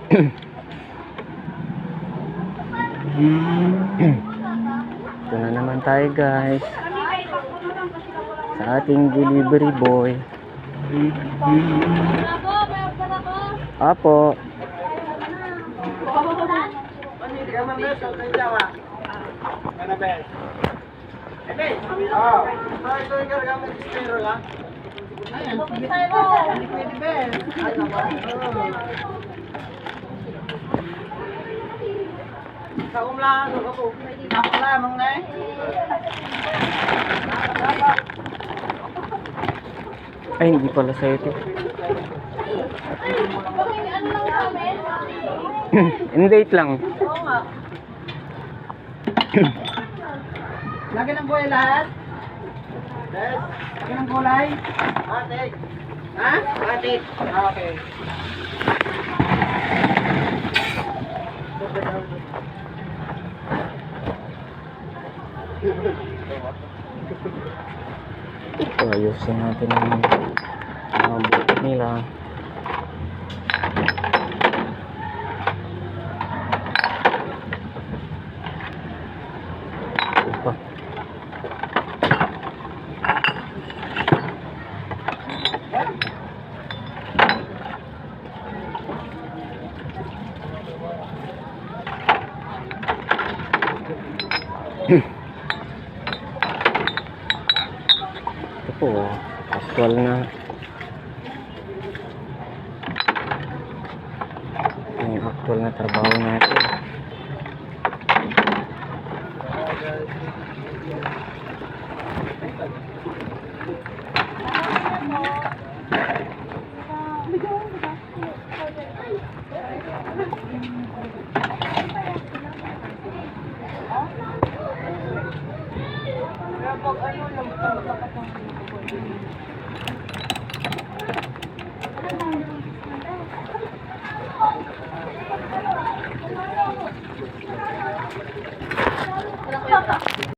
Ito na naman tayo guys sa ating delivery boy. Apo. Ay, hindi pala sa'yo ito. In-date lang. Oo nga. Lagi ng gulay lahat? Yes. Lagi ng gulay? Matik. Ha? Matik. Okay. So, ayusin natin ang buto nila. Ito. Ito po, actual na. Yung actual na trabaho natin.